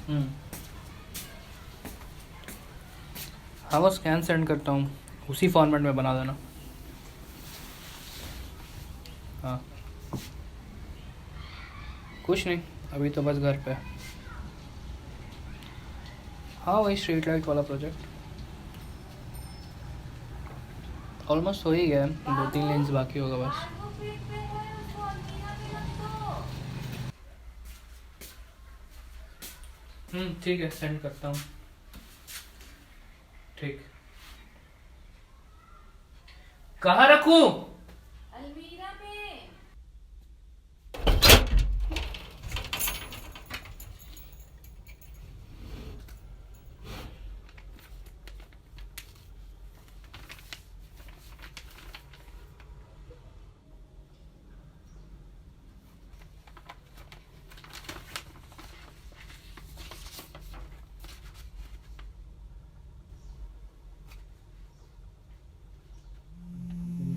हम्म। हाँ, वो scan send करता हूँ, उसी फॉर्मेट में बना देना। हाँ, कुछ नहीं, अभी तो बस घर पे। हाँ, वही स्ट्रीट लाइट वाला प्रोजेक्ट ऑलमोस्ट हो ही गया है, 2-3 लाइन्स बाकी होगा बस। ठीक है, सेंड करता हूँ। ठीक। कहाँ रखूँ? अलमीरा में।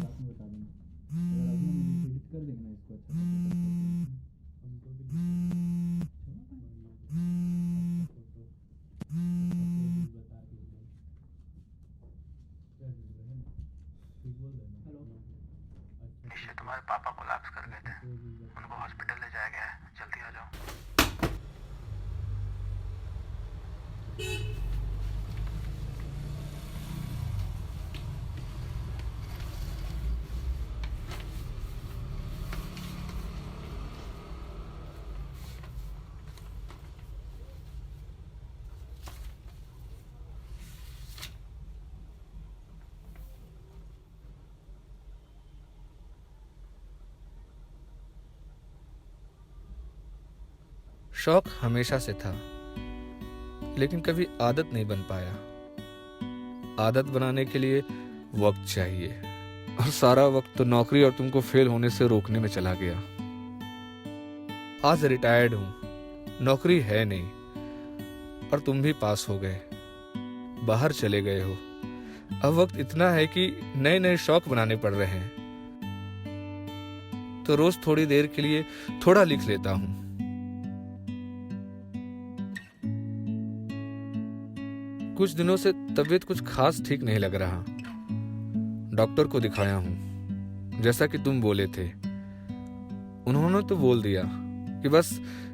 रात में बता देना, अगर अभी हम एडिट कर देंगे ना इसको अच्छा हमको भी बता के ठीक बोल रहे हैं। हेलो। इससे तुम्हारे पापा कोलैप्स कर गए थे, उनको हॉस्पिटल ले जाया गया है, जल्दी आ जाओ। शौक हमेशा से था, लेकिन कभी आदत नहीं बन पाया। आदत बनाने के लिए वक्त चाहिए, और सारा वक्त तो नौकरी और तुमको फेल होने से रोकने में चला गया। आज रिटायर्ड हूं, नौकरी है नहीं, और तुम भी पास हो गए, बाहर चले गए हो। अब वक्त इतना है कि नए नए शौक बनाने पड़ रहे हैं। तो रोज थोड़ी देर के लिए थोड़ा लिख लेता हूं। कुछ दिनों से तबीयत कुछ खास ठीक नहीं लग रहा। डॉक्टर को दिखाया हूं, जैसा कि तुम बोले थे। उन्होंने तो बोल दिया कि बस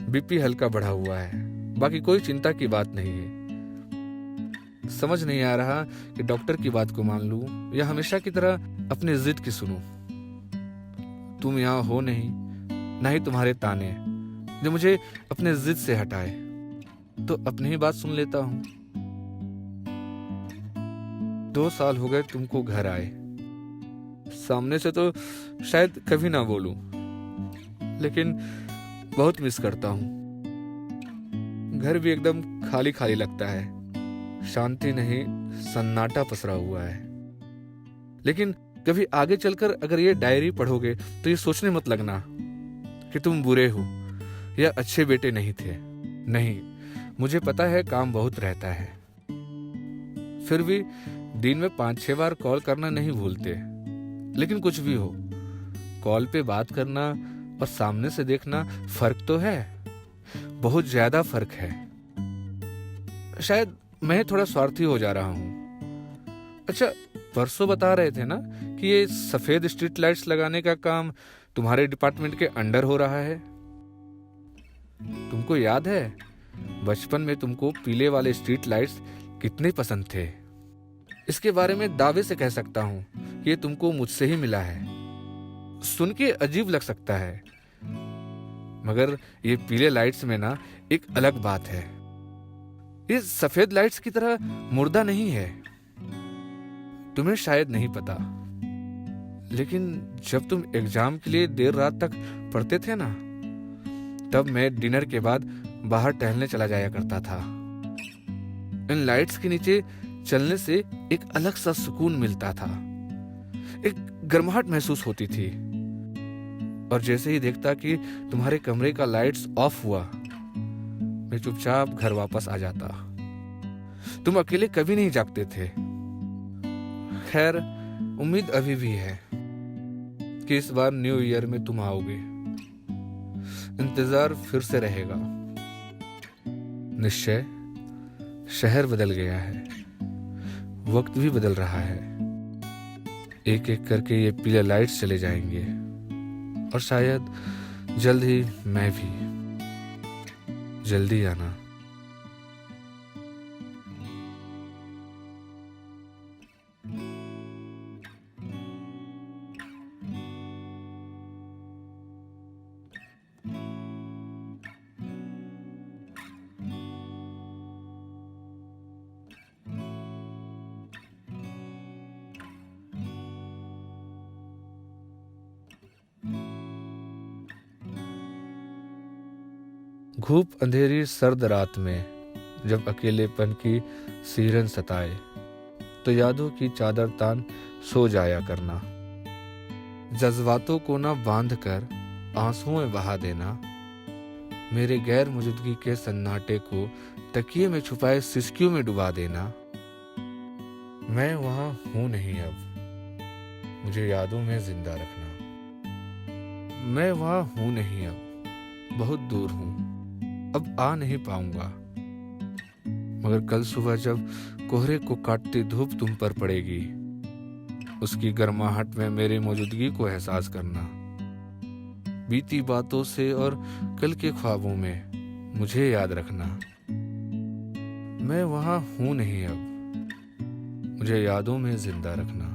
बीपी हल्का बढ़ा हुआ है, बाकी कोई चिंता की बात नहीं है। समझ नहीं आ रहा कि डॉक्टर की बात को मान लूं या हमेशा की तरह अपनी जिद की सुनूं। तुम यहां हो नहीं, ना ही तुम्हारे ताने जो मुझे अपने जिद से हटाए, तो अपनी ही बात सुन लेता हूं। 2 साल हो गए तुमको घर आए। सामने से तो शायद कभी ना बोलूं, लेकिन बहुत मिस करता हूं। घर भी एकदम खाली खाली लगता है, शांति नहीं, सन्नाटा पसरा हुआ है। लेकिन कभी आगे चलकर अगर ये डायरी पढ़ोगे तो ये सोचने मत लगना कि तुम बुरे हो या अच्छे बेटे नहीं थे। नहीं, मुझे पता है काम बहुत रहता है, फिर भी दिन में 5-6 बार कॉल करना नहीं भूलते। लेकिन कुछ भी हो, कॉल पे बात करना और सामने से देखना फर्क तो है, बहुत ज्यादा फर्क है। शायद मैं थोड़ा स्वार्थी हो जा रहा हूँ। अच्छा, परसों बता रहे थे ना कि ये सफेद स्ट्रीट लाइट्स लगाने का काम तुम्हारे डिपार्टमेंट के अंडर हो रहा है। तुमको याद है बचपन में तुमको पीले वाले स्ट्रीट लाइट्स कितने पसंद थे? इसके बारे में दावे से कह सकता हूं कि ये तुमको मुझसे ही मिला है। सुन के अजीब लग सकता है, मगर ये पीले लाइट्स में ना एक अलग बात है। ये सफेद लाइट्स की तरह मुर्दा नहीं है। तुम्हें शायद नहीं पता, लेकिन जब तुम एग्जाम के लिए देर रात तक पढ़ते थे ना, तब मैं डिनर के बाद बाहर टहलने चला जाया करता था। इन लाइट्स के नीचे चलने से एक अलग सा सुकून मिलता था, एक गर्माहट महसूस होती थी। और जैसे ही देखता कि तुम्हारे कमरे का लाइट्स ऑफ हुआ, मैं चुपचाप घर वापस आ जाता। तुम अकेले कभी नहीं जागते थे। खैर, उम्मीद अभी भी है कि इस बार न्यू ईयर में तुम आओगे। इंतजार फिर से रहेगा। निश्चय शहर बदल गया है, वक्त भी बदल रहा है। एक एक करके ये पीले लाइट्स चले जाएंगे और शायद जल्द ही मैं भी। जल्दी आना। धूप अंधेरी सर्द रात में जब अकेलेपन की सिहरन सताए, तो यादों की चादर तान सो जाया करना। जज्बातों को न बांध कर आंसुओं में बहा देना। मेरे गैर मौजूदगी के सन्नाटे को तकिए में छुपाए सिसकियों में डुबा देना। मैं वहां हूं नहीं अब, मुझे यादों में जिंदा रखना। मैं वहां हूं नहीं अब, बहुत दूर हूं, अब आ नहीं पाऊंगा। मगर कल सुबह जब कोहरे को काटती धूप तुम पर पड़ेगी, उसकी गर्माहट में मेरी मौजूदगी को एहसास करना। बीती बातों से और कल के ख्वाबों में मुझे याद रखना। मैं वहां हूं नहीं अब, मुझे यादों में जिंदा रखना।